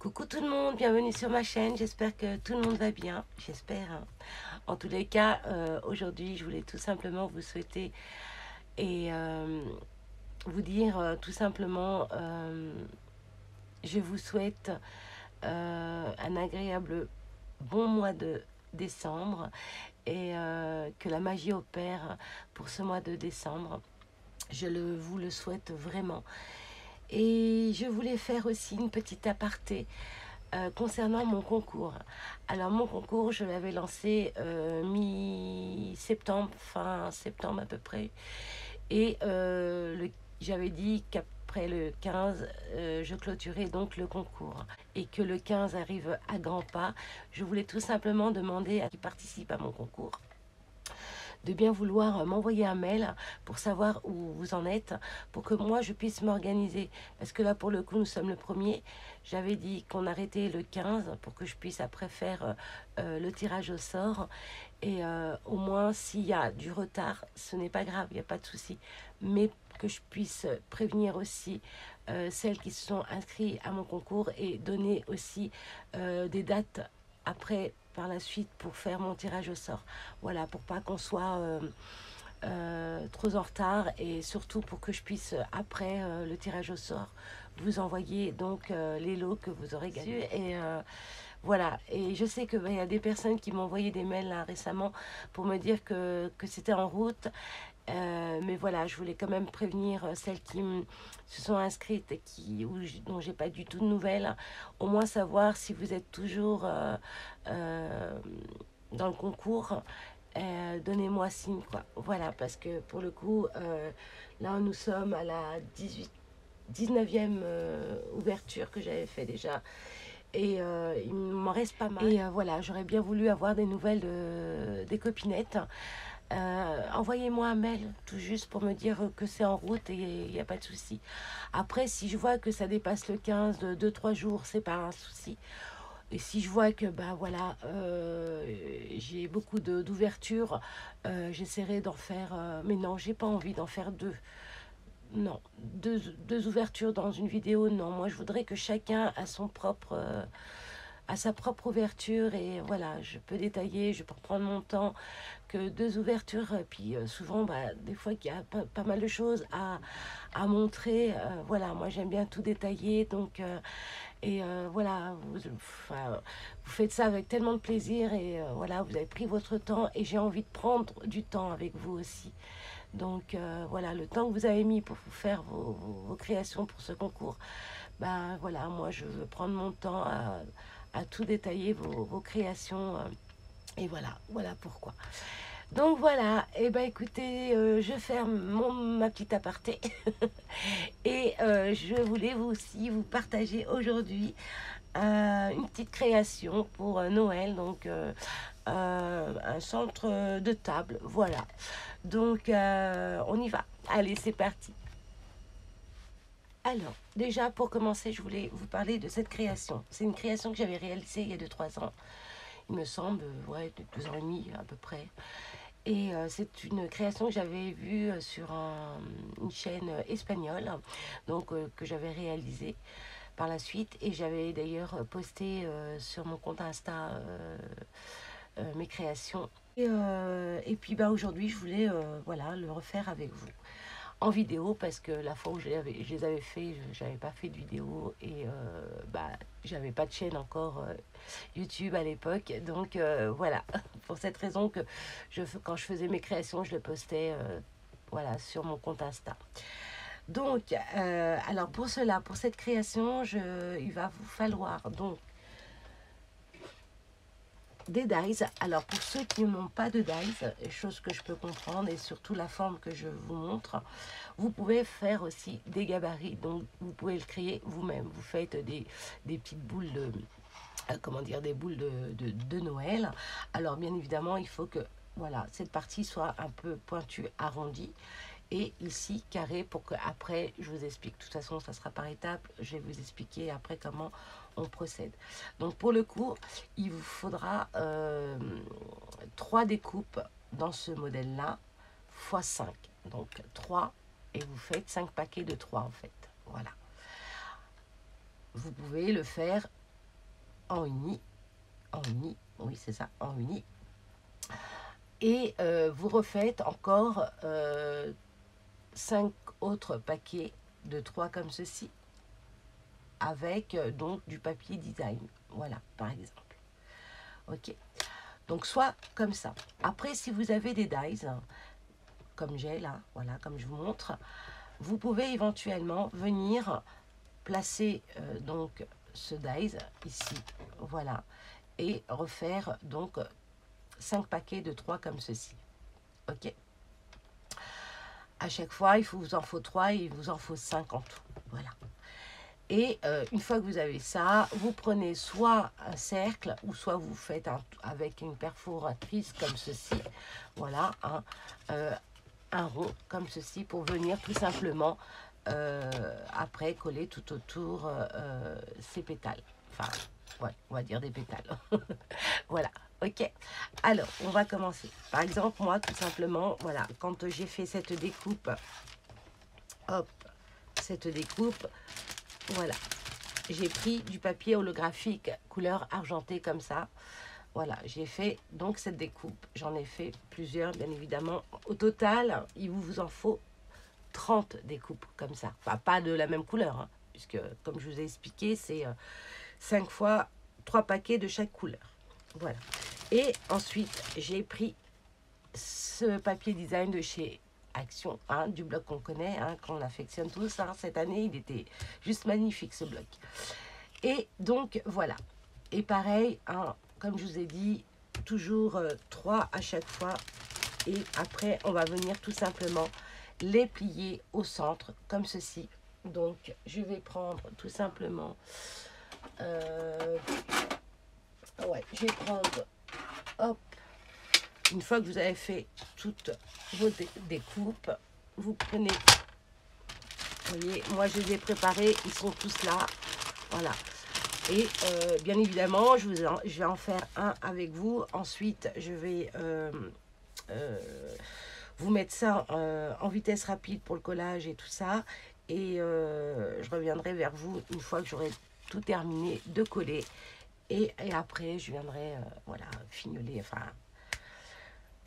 Coucou tout le monde, bienvenue sur ma chaîne, j'espère que tout le monde va bien, j'espère, hein. En tous les cas, aujourd'hui je voulais tout simplement vous souhaiter et vous dire tout simplement, je vous souhaite un agréable bon mois de décembre et que la magie opère pour ce mois de décembre. Vous le souhaite vraiment. Et je voulais faire aussi une petite aparté concernant mon concours. Alors mon concours, je l'avais lancé mi-septembre, fin septembre à peu près. Et j'avais dit qu'après le 15, je clôturais donc le concours. Et que le 15 arrive à grands pas. Je voulais tout simplement demander à qui participe à mon concours de bien vouloir m'envoyer un mail pour savoir où vous en êtes, pour que moi je puisse m'organiser. Parce que là, pour le coup, nous sommes le premier. J'avais dit qu'on arrêtait le 15 pour que je puisse après faire le tirage au sort. Et au moins, s'il y a du retard, ce n'est pas grave, il n'y a pas de souci. Mais que je puisse prévenir aussi celles qui se sont inscrites à mon concours et donner aussi des dates après par la suite pour faire mon tirage au sort. Voilà, pour pas qu'on soit trop en retard et surtout pour que je puisse après le tirage au sort vous envoyer donc les lots que vous aurez gagnés. Et voilà, et je sais qu'il y a des personnes qui m'ont envoyé des mails là, récemment pour me dire que c'était en route. Mais voilà, je voulais quand même prévenir celles qui se sont inscrites et dont j'ai pas du tout de nouvelles. Au moins savoir si vous êtes toujours euh, dans le concours. Donnez-moi signe, quoi. Voilà, parce que pour le coup, là, nous sommes à la 19e ouverture que j'avais fait déjà. Et il m'en reste pas mal. Et voilà, j'aurais bien voulu avoir des nouvelles des copinettes. Envoyez-moi un mail tout juste pour me dire que c'est en route et il n'y a pas de souci. Après, si je vois que ça dépasse le 15 de 2-3 jours, c'est pas un souci. Et si je vois que bah voilà, j'ai beaucoup d'ouvertures, j'essaierai d'en faire. Mais non, j'ai pas envie d'en faire deux. Non, deux ouvertures dans une vidéo, non. Moi, je voudrais que chacun a son propre, a sa propre ouverture et voilà, je peux détailler, je peux prendre mon temps que deux ouvertures. Et puis souvent, bah, des fois qu'il y a pas mal de choses à montrer. Voilà, moi j'aime bien tout détailler, donc et voilà, enfin, vous faites ça avec tellement de plaisir et voilà, vous avez pris votre temps et j'ai envie de prendre du temps avec vous aussi. Donc voilà, le temps que vous avez mis pour vous faire vos créations pour ce concours, ben voilà, moi je veux prendre mon temps à tout détailler vos créations. Et voilà, voilà pourquoi. Donc voilà, et ben écoutez, je ferme ma petite aparté et je voulais vous aussi vous partager aujourd'hui une petite création pour Noël, donc un centre de table, voilà. Donc on y va, allez c'est parti. Alors, déjà pour commencer, je voulais vous parler de cette création. C'est une création que j'avais réalisée il y a 2-3 ans, il me semble, ouais, 2 ans et demi à peu près. Et c'est une création que j'avais vue sur une chaîne espagnole, donc que j'avais réalisée par la suite. Et j'avais d'ailleurs posté sur mon compte Insta mes créations. Et puis bah, aujourd'hui, je voulais voilà, le refaire avec vous en vidéo parce que la fois où je les avais fait, j'avais pas fait de vidéo et bah j'avais pas de chaîne encore YouTube à l'époque, donc voilà, pour cette raison que quand je faisais mes créations, je le postais voilà sur mon compte Insta. Donc alors pour cela, pour cette création, il va vous falloir donc des dies. Alors pour ceux qui n'ont pas de dies, chose que je peux comprendre et surtout la forme que je vous montre, vous pouvez faire aussi des gabarits, donc vous pouvez le créer vous-même. Vous faites des petites boules de, comment dire, des boules de Noël. Alors bien évidemment, il faut que voilà, cette partie soit un peu pointue, arrondie. Et ici, carré, pour que après je vous explique. De toute façon, ça sera par étapes. Je vais vous expliquer après comment on procède. Donc pour le coup, il vous faudra 3 découpes dans ce modèle-là, x 5. Donc 3, et vous faites 5 paquets de 3 en fait. Voilà. Vous pouvez le faire en uni, oui c'est ça, en uni. Et vous refaites encore 5 autres paquets de 3 comme ceci, avec donc du papier design, voilà, par exemple. Ok, donc soit comme ça. Après, si vous avez des dies, comme j'ai là, voilà, comme je vous montre, vous pouvez éventuellement venir placer donc ce dies ici, voilà, et refaire donc 5 paquets de 3 comme ceci. Ok, à chaque fois il vous en faut 3 et il vous en faut 5 en tout, voilà. Et une fois que vous avez ça, vous prenez soit un cercle ou soit vous faites avec une perforatrice comme ceci, voilà, un rond comme ceci pour venir tout simplement après coller tout autour ces pétales. Enfin, ouais, on va dire des pétales. Voilà, ok. Alors, on va commencer. Par exemple, moi, tout simplement, voilà, quand j'ai fait cette découpe, hop, cette découpe, voilà, j'ai pris du papier holographique couleur argentée comme ça. Voilà, j'ai fait donc cette découpe. J'en ai fait plusieurs, bien évidemment. Au total, il vous en faut 30 découpes comme ça. Enfin, pas de la même couleur, hein, puisque, comme je vous ai expliqué, c'est 5 fois 3 paquets de chaque couleur. Voilà. Et ensuite, j'ai pris ce papier design de chez Action, hein, du bloc qu'on connaît, hein, qu'on affectionne tous. Hein. Cette année, il était juste magnifique, ce bloc. Et donc, voilà. Et pareil, hein, comme je vous ai dit, toujours 3 à chaque fois. Et après, on va venir tout simplement les plier au centre, comme ceci. Donc, je vais prendre tout simplement... ouais, je vais prendre... Hop. Une fois que vous avez fait toutes vos découpes, vous prenez... Vous voyez, moi, je les ai préparés. Ils sont tous là. Voilà. Et bien évidemment, je vais en faire un avec vous. Ensuite, je vais vous mettre ça en vitesse rapide pour le collage et tout ça. Et je reviendrai vers vous une fois que j'aurai tout terminé de coller. Et après, je viendrai voilà, fignoler, enfin,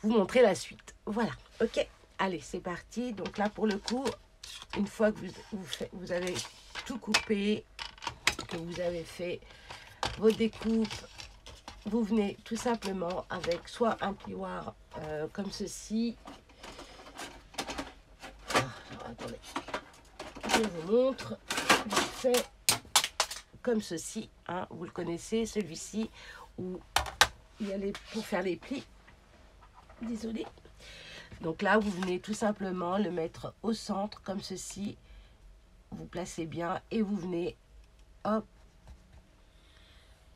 vous montrer la suite. Voilà, ok. Allez, c'est parti. Donc là, pour le coup, une fois que vous avez tout coupé, que vous avez fait vos découpes, vous venez tout simplement avec soit un plioir comme ceci. Attendez, je vous montre. Je fais comme ceci, hein, vous le connaissez, celui-ci où il y a pour faire les plis. Désolée. Donc là, vous venez tout simplement le mettre au centre comme ceci. Vous placez bien et vous venez, hop,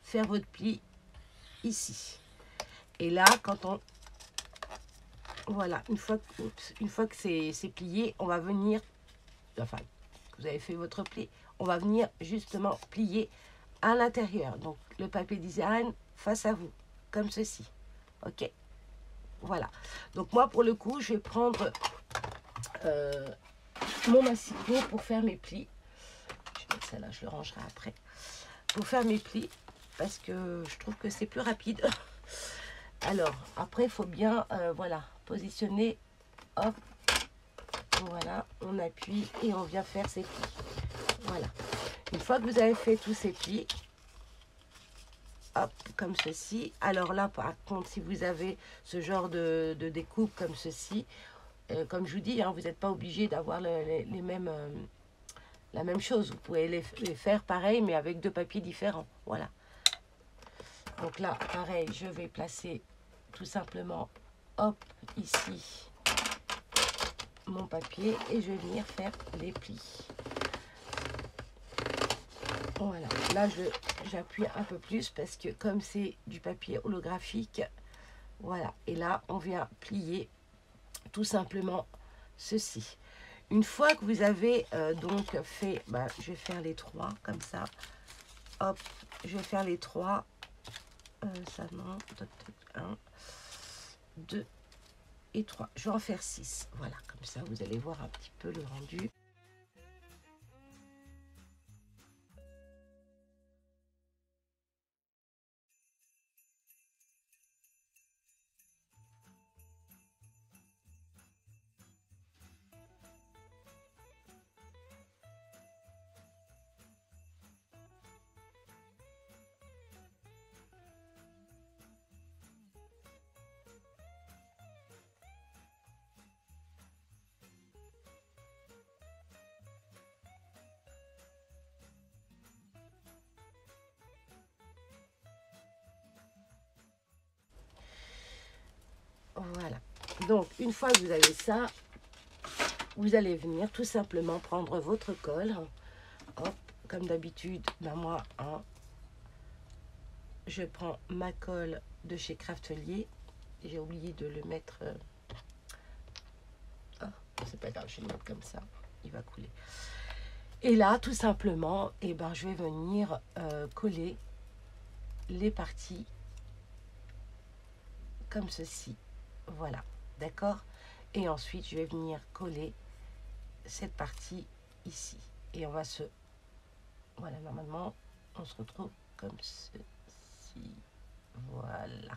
faire votre pli ici. Et là, quand on... Voilà, une fois que c'est plié, on va venir... Enfin, vous avez fait votre pli, on va venir justement plier à l'intérieur. Donc, le papier design face à vous, comme ceci. Ok, voilà. Donc, moi, pour le coup, je vais prendre mon massicot pour faire mes plis. Je vais mettre ça là, je le rangerai après. Pour faire mes plis, parce que je trouve que c'est plus rapide. Alors, après, il faut bien, voilà, positionner, hop, voilà, on appuie et on vient faire ses plis. Voilà. Une fois que vous avez fait tous ces plis, hop, comme ceci. Alors là, par contre, si vous avez ce genre de découpe comme ceci, comme je vous dis, hein, vous n'êtes pas obligé d'avoir les mêmes, la même chose. Vous pouvez les faire pareil, mais avec 2 papiers différents. Voilà. Donc là, pareil, je vais placer tout simplement, hop, ici, mon papier et je vais venir faire les plis. Voilà, là j'appuie un peu plus parce que comme c'est du papier holographique, voilà, et là on vient plier tout simplement ceci. Une fois que vous avez donc fait, bah, je vais faire les 3 comme ça, hop, je vais faire les 3, ça non, 1, 2 et 3, je vais en faire 6, voilà, comme ça vous allez voir un petit peu le rendu. Donc, une fois que vous avez ça, vous allez venir tout simplement prendre votre colle. Hop, comme d'habitude, ben moi, hein, je prends ma colle de chez Craftelier. J'ai oublié de le mettre. Ah, c'est pas grave, je vais le mettre comme ça. Il va couler. Et là, tout simplement, eh ben, je vais venir coller les parties comme ceci. Voilà, d'accord? Et ensuite, je vais venir coller cette partie ici. Et on va se... Voilà, normalement, on se retrouve comme ceci. Voilà.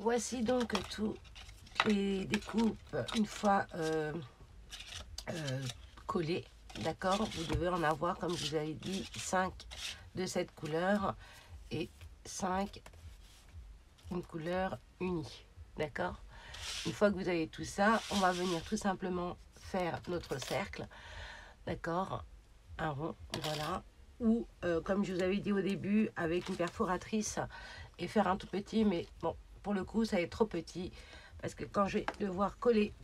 Voici donc toutes les découpes une fois collées. D'accord, vous devez en avoir, comme je vous avais dit, 5 de cette couleur et 5 une couleur unie. D'accord, une fois que vous avez tout ça, on va venir tout simplement faire notre cercle. D'accord, un rond, voilà. Ou comme je vous avais dit au début, avec une perforatrice et faire un tout petit, mais bon, pour le coup, ça va être trop petit parce que quand je vais devoir coller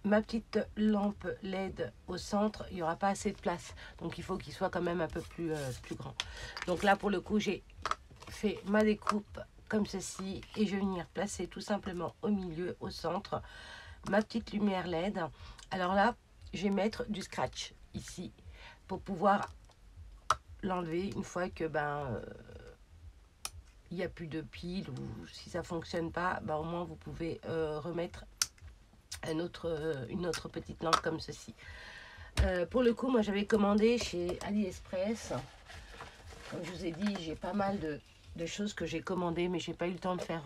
ma petite lampe LED au centre, il n'y aura pas assez de place. Donc, il faut qu'il soit quand même un peu plus grand. Donc là, pour le coup, j'ai fait ma découpe comme ceci et je vais venir placer tout simplement au milieu, au centre, ma petite lumière LED. Alors là, je vais mettre du scratch ici pour pouvoir l'enlever une fois que il n'y a plus de pile ou si ça fonctionne pas, au moins vous pouvez remettre une autre petite lampe comme ceci. Pour le coup, moi j'avais commandé chez AliExpress. Comme je vous ai dit, j'ai pas mal de choses que j'ai commandées, mais j'ai pas eu le temps de faire.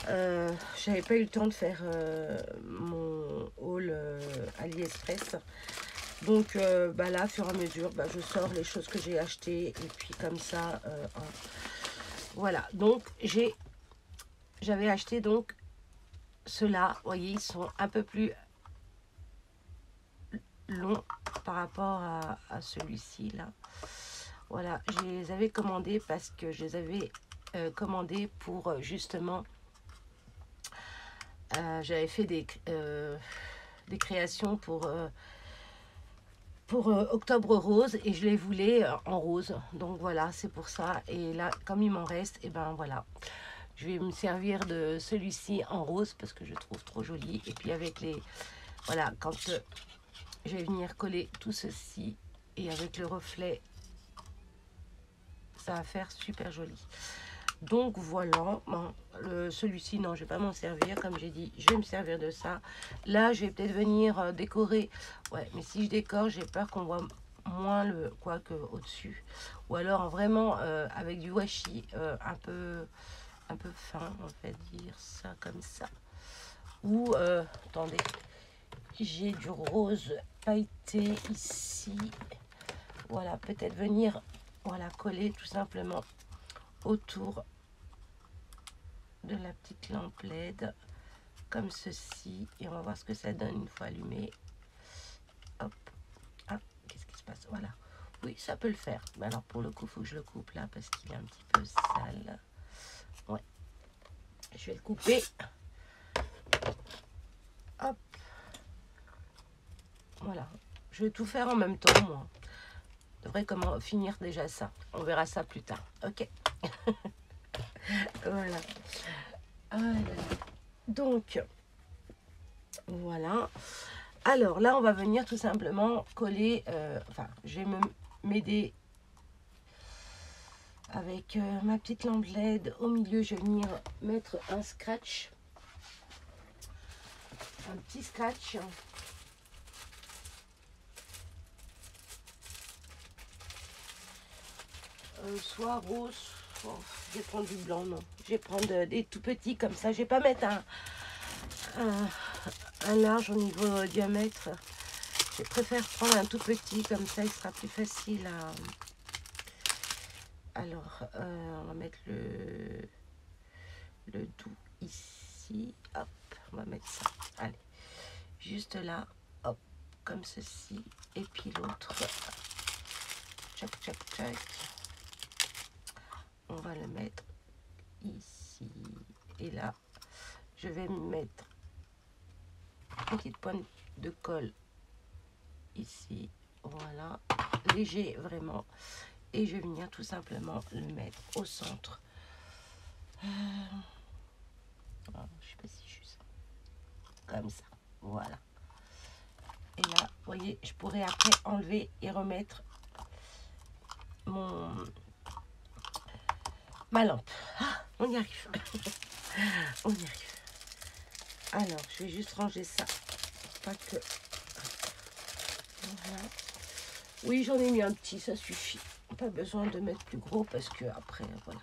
J'avais pas eu le temps de faire mon haul AliExpress. Donc là, au fur et à mesure, je sors les choses que j'ai achetées. Et puis comme ça, voilà. Donc j'avais acheté donc ceux-là. Vous voyez, ils sont un peu plus longs par rapport à celui-ci là. Voilà, je les avais commandés parce que je les avais commandés pour justement... j'avais fait des créations pour Octobre Rose et je les voulais en rose. Donc voilà, c'est pour ça. Et là, comme il m'en reste, et voilà. Je vais me servir de celui-ci en rose parce que je le trouve trop joli. Et puis avec les... Voilà, quand je vais venir coller tout ceci et avec le reflet, ça va faire super joli. Donc voilà, celui-ci, non, je vais pas m'en servir. Comme j'ai dit, je vais me servir de ça. Là, je vais peut-être venir décorer. Ouais, mais si je décore, j'ai peur qu'on voit moins le quoi que au-dessus. Ou alors vraiment avec du washi un peu fin, on va dire ça comme ça. Ou, attendez, j'ai du rose pailleté ici. Voilà, peut-être venir, voilà, coller tout simplement autour de la petite lampe LED comme ceci et on va voir ce que ça donne une fois allumé. Hop, ah, qu'est-ce qui se passe? Voilà, oui, ça peut le faire. Mais alors pour le coup, il faut que je le coupe là parce qu'il est un petit peu sale. Ouais, je vais le couper. Hop, voilà, je vais tout faire en même temps. Moi, je devrais finir déjà ça. On verra ça plus tard. Ok. Voilà. Donc, voilà. Alors là, on va venir tout simplement coller. Enfin, je vais m'aider avec ma petite lampe LED. Au milieu, je vais venir mettre un scratch. Un petit scratch. Soit rose. Oh, je vais prendre du blanc, non. Je vais prendre des tout petits comme ça. Je vais pas mettre un large au niveau diamètre. Je préfère prendre un tout petit comme ça, il sera plus facile à... Alors, on va mettre le doux ici. Hop, on va mettre ça. Allez, juste là, hop, comme ceci. Et puis l'autre, tchac, tchac, tchac. On va le mettre ici. Et là, je vais mettre une petite pointe de colle ici. Voilà, léger vraiment. Et je vais venir tout simplement le mettre au centre. Je sais pas si je suis ça. Comme ça. Voilà. Et là, vous voyez, je pourrais après enlever et remettre ma lampe. Ah, on y arrive. On y arrive. Alors, je vais juste ranger ça. Pas que... Voilà. Oui, j'en ai mis un petit, ça suffit. Pas besoin de mettre plus gros parce que après, voilà.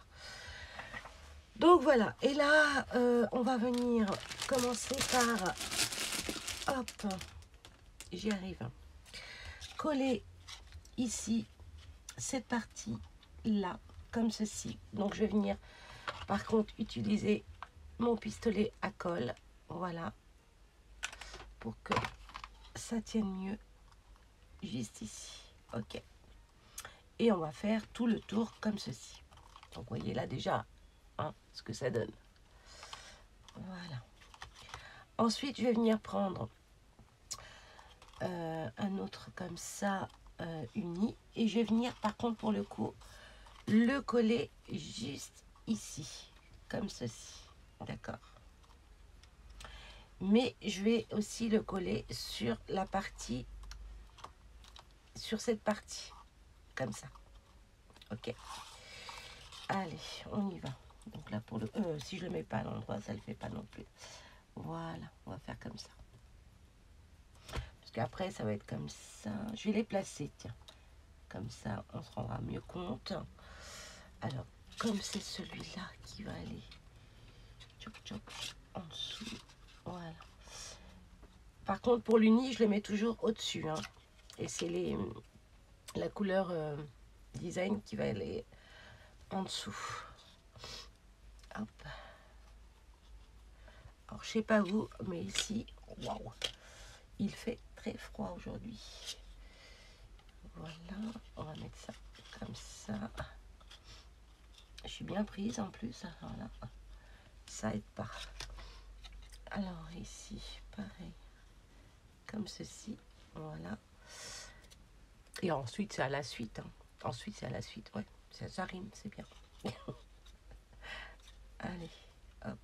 Donc voilà, et là, on va venir commencer par, hop, j'y arrive, coller ici cette partie là, comme ceci. Donc je vais venir par contre utiliser mon pistolet à colle, voilà, pour que ça tienne mieux juste ici. Ok, et on va faire tout le tour comme ceci. Donc vous voyez là déjà hein, ce que ça donne. Voilà. Ensuite je vais venir prendre un autre comme ça uni, et je vais venir par contre pour le coup le coller juste ici comme ceci, d'accord, mais je vais aussi le coller sur la partie, sur cette partie comme ça. Ok, allez, on y va. Donc là pour le si je le mets pas à l'endroit, ça le fait pas non plus. Voilà, on va faire comme ça parce qu'après ça va être comme ça. Je vais les placer, tiens, comme ça on se rendra mieux compte. Alors comme c'est celui-là qui va aller tchop, tchop, en dessous, voilà. Par contre pour l'uni je le mets toujours au dessus hein. Et c'est la couleur design qui va aller en dessous. Hop. Alors je sais pas vous, mais ici, waouh, il fait très froid aujourd'hui. Voilà, on va mettre ça comme ça. Je suis bien prise en plus, voilà, ça aide pas. Alors ici, pareil, comme ceci, voilà. Et ensuite c'est à la suite, hein. Ensuite c'est à la suite, ouais, ça rime, c'est bien. Allez, hop.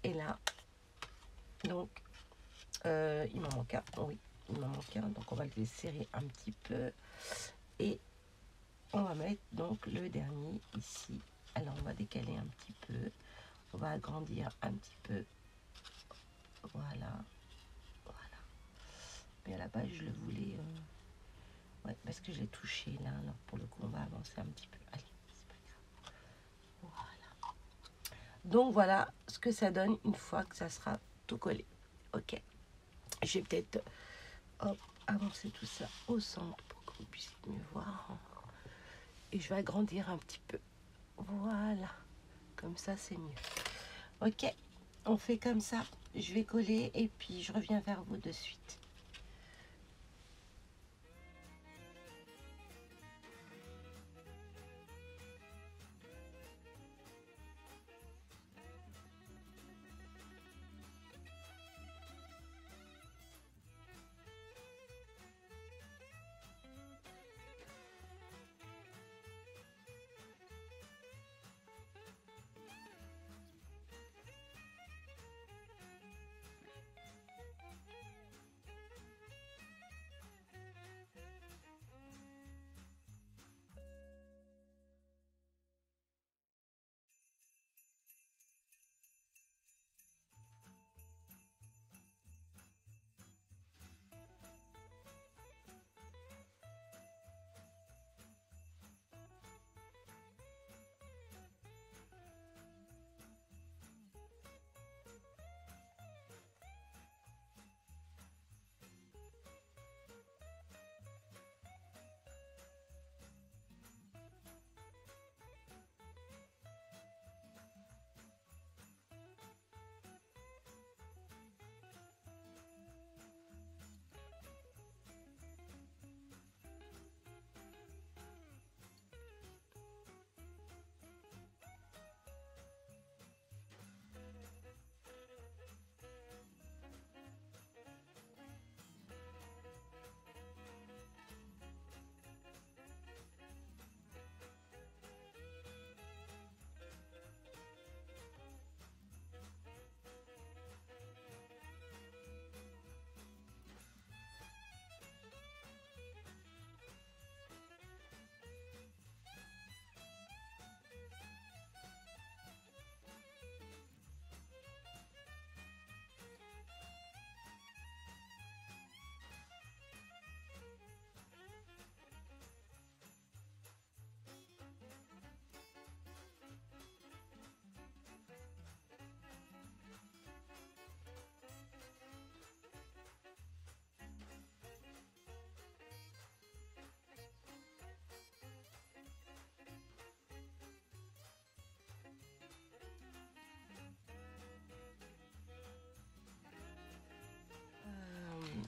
Et là, donc, il m'en manque un, oui, il m'en manque un, donc on va le serrer un petit peu. Et on va mettre donc le dernier ici. Alors on va décaler un petit peu, on va agrandir un petit peu, voilà, voilà. Mais à la base je le voulais, ouais, parce que je l'ai touché là, alors pour le coup on va avancer un petit peu. Allez, c'est pas grave. Voilà. Donc voilà ce que ça donne une fois que ça sera tout collé. Ok. Je vais peut-être avancer tout ça au centre pour que vous puissiez mieux voir. Et je vais agrandir un petit peu. Voilà. Comme ça, c'est mieux. Ok. On fait comme ça. Je vais coller et puis je reviens vers vous de suite.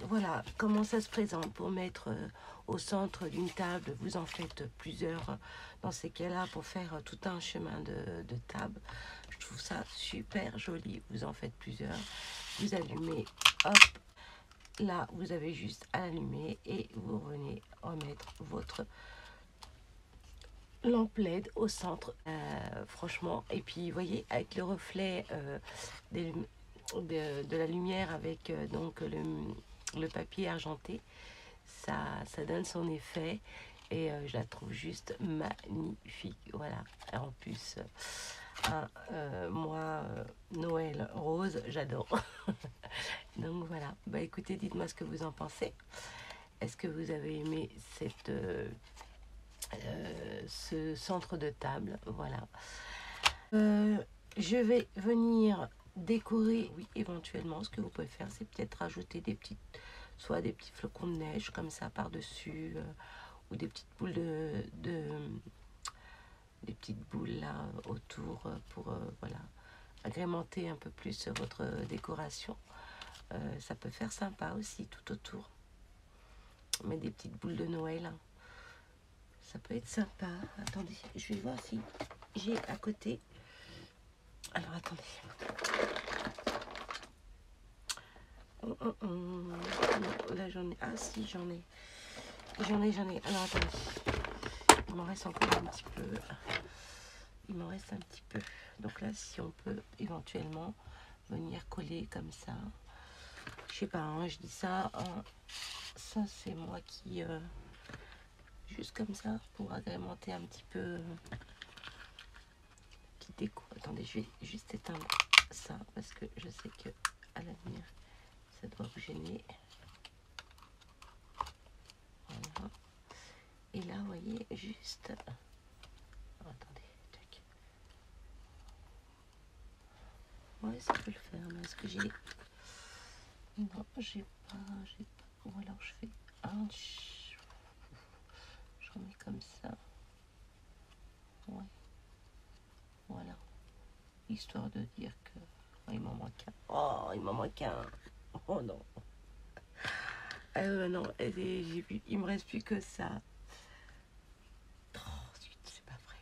voilà comment ça se présente pour mettre au centre d'une table. Vous en faites plusieurs dans ces cas-là pour faire tout un chemin de table. Je trouve ça super joli. Vous en faites plusieurs. Vous allumez, hop, là vous avez juste à l'allumer et vous venez remettre votre lampe LED au centre. Franchement, et puis vous voyez avec le reflet de la lumière avec donc le papier argenté, ça donne son effet et je la trouve juste magnifique. Voilà, et en plus moi Noël rose j'adore. Donc voilà, bah écoutez, dites-moi ce que vous en pensez. Est-ce que vous avez aimé ce centre de table? Voilà. Je vais venir décorer. Oui, éventuellement, ce que vous pouvez faire, c'est peut-être rajouter soit des petits flocons de neige comme ça par-dessus, ou des petites boules des petites boules là autour pour voilà, agrémenter un peu plus votre décoration. Ça peut faire sympa aussi tout autour. Mais des petites boules de Noël, hein. Ça peut être sympa. Attendez, je vais voir si j'ai à côté. Alors attendez. Là j'en ai. Ah si, j'en ai. J'en ai. Alors attendez. Il m'en reste encore un petit peu. Il m'en reste un petit peu. Donc là, si on peut éventuellement venir coller comme ça. Je sais pas, hein, je dis ça. Hein, ça c'est moi qui... juste comme ça pour agrémenter un petit peu. Petite déco. Attendez, je vais juste éteindre ça parce que je sais que à l'avenir ça doit vous gêner. Voilà. Et là, vous voyez, juste... Oh, attendez, tac. Ouais, ça peut le faire, mais est-ce que j'ai... Non, j'ai pas... Ou alors je fais un... J'en mets comme ça. Ouais. Voilà. Histoire de dire que... Oh, il m'en manque un. Oh, il m'en manque un. Oh non. Non, j'ai vu, il me reste plus que ça. Oh, c'est pas vrai.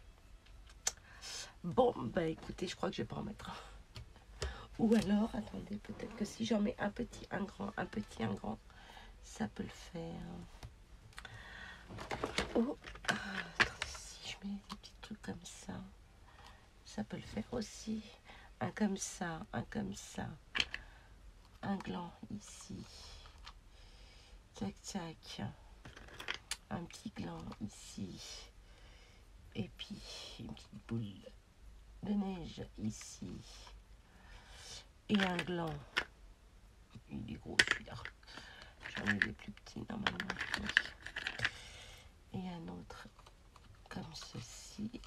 Bon, bah écoutez, je crois que je vais pas en mettre un. Ou alors, attendez, peut-être que si j'en mets un petit, un grand, un petit, un grand, ça peut le faire. Oh, attendez, si je mets des petits trucs comme ça peut le faire aussi. Un comme ça, un gland ici. Tac, tac. Un petit gland ici. Et puis, une petite boule de neige ici. Et un gland. Il est gros celui-là. J'en ai des plus petits normalement. Et un autre comme ceci.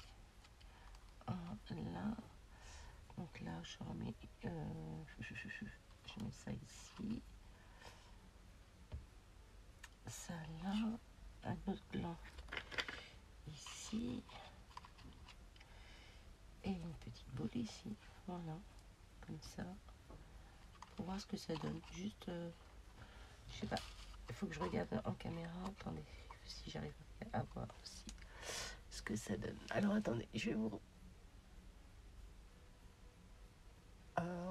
Un là. Donc là, je remets. Je mets ça ici. Ça là. Un autre gland ici. Et une petite boule ici. Voilà. Comme ça. Pour voir ce que ça donne. Juste. Je sais pas. Il faut que je regarde en caméra. Attendez. Si j'arrive à voir aussi ce que ça donne. Alors attendez. Je vais vous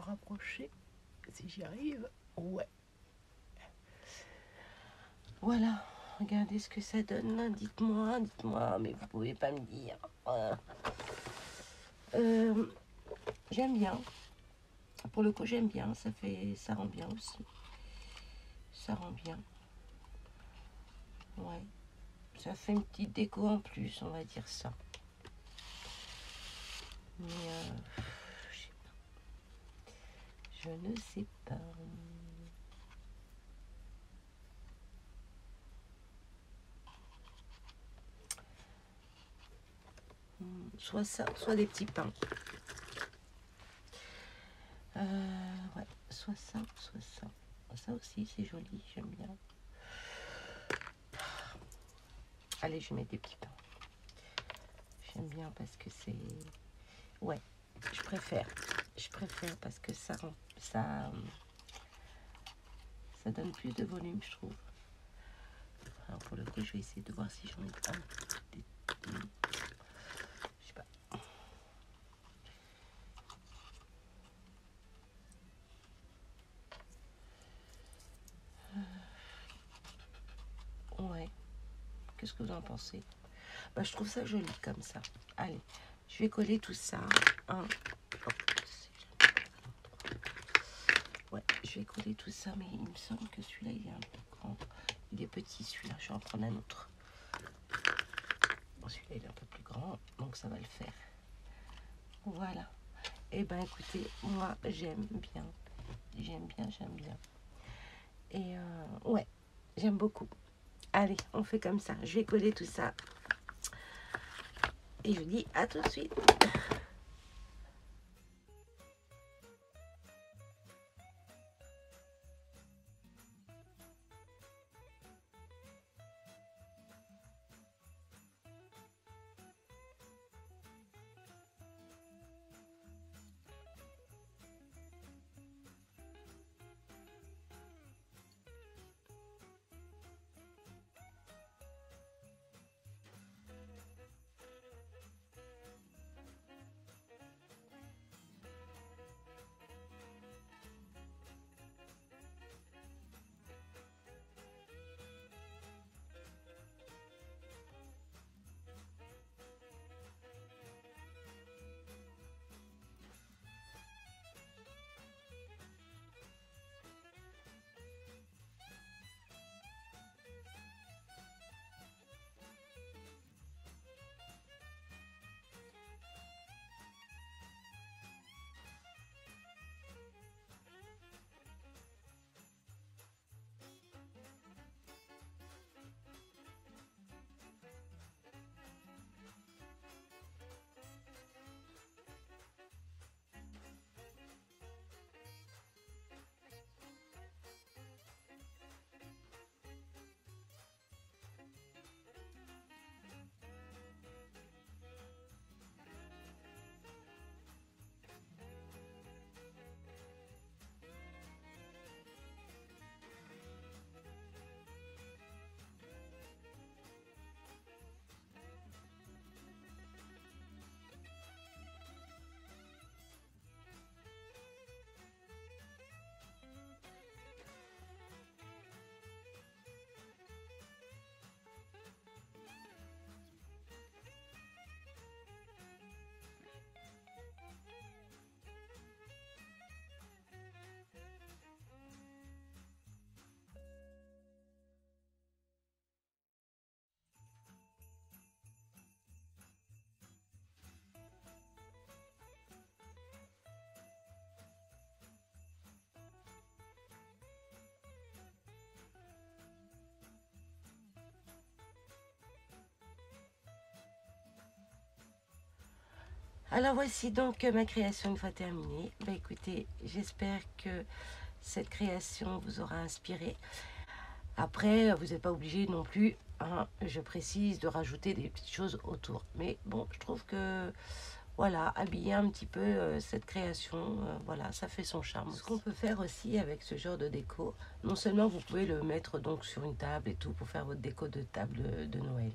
rapprocher. Si j'y arrive. Ouais. Voilà. Regardez ce que ça donne. Dites-moi. Mais vous pouvez pas me dire. J'aime bien. Pour le coup, j'aime bien. Ça rend bien aussi. Ça rend bien. Ouais. Ça fait une petite déco en plus, on va dire ça. Mais je ne sais pas. Soit ça, soit des petits pains. Ouais, soit ça, soit ça. Ça aussi, c'est joli, j'aime bien. Allez, je mets des petits pains. J'aime bien parce que c'est... Ouais, je préfère. Je préfère parce que ça ça donne plus de volume, je trouve. Alors pour le coup, je vais essayer de voir si j'en ai un petit. Je sais pas. Ouais. Qu'est-ce que vous en pensez? Bah, je trouve ça joli comme ça. Allez, je vais coller tout ça. Ouais, je vais coller tout ça, mais il me semble que celui-là, il est un peu grand. Il est petit, celui-là. Je vais en prendre un autre. Bon, celui-là, il est un peu plus grand, donc ça va le faire. Voilà. Et ben, écoutez, moi, j'aime bien. J'aime bien, j'aime bien. Et ouais, j'aime beaucoup. Allez, on fait comme ça. Je vais coller tout ça. Et je vous dis à tout de suite. Alors voici donc ma création une fois terminée. Bah écoutez, j'espère que cette création vous aura inspiré. Après, vous n'êtes pas obligé non plus, hein, je précise, de rajouter des petites choses autour. Mais bon, je trouve que voilà, habiller un petit peu cette création, voilà, ça fait son charme. Ce qu'on peut faire aussi avec ce genre de déco, non seulement vous pouvez le mettre donc sur une table et tout pour faire votre déco de table de Noël,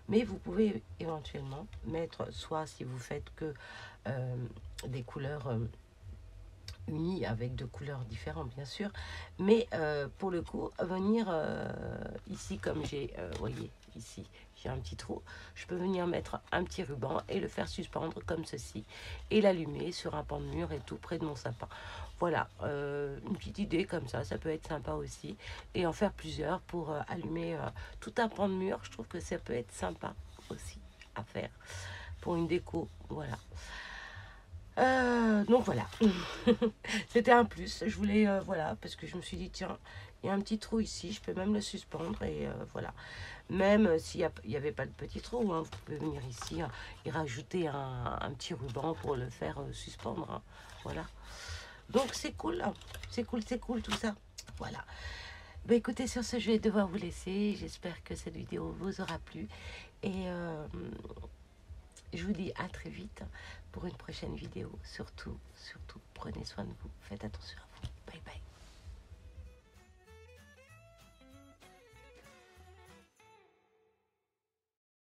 mais vous pouvez éventuellement mettre, soit si vous faites que des couleurs unies avec de couleurs différentes bien sûr, mais pour le coup venir ici comme j'ai, voyez ici j'ai un petit trou, je peux venir mettre un petit ruban et le faire suspendre comme ceci et l'allumer sur un pan de mur et tout près de mon sapin. Voilà, une petite idée comme ça peut être sympa aussi, et en faire plusieurs pour allumer tout un pan de mur. Je trouve que ça peut être sympa aussi à faire pour une déco, voilà. Donc voilà, c'était un plus. Je voulais, voilà, parce que je me suis dit, tiens, il y a un petit trou ici, je peux même le suspendre et voilà. Même s'il n'y avait pas de petit trou, hein, vous pouvez venir ici et rajouter un petit ruban pour le faire suspendre. Hein, voilà. Donc c'est cool, hein, c'est cool tout ça. Voilà. Bah, écoutez, sur ce, je vais devoir vous laisser. J'espère que cette vidéo vous aura plu. Et je vous dis à très vite pour une prochaine vidéo. Surtout, prenez soin de vous. Faites attention à vous. Bye bye.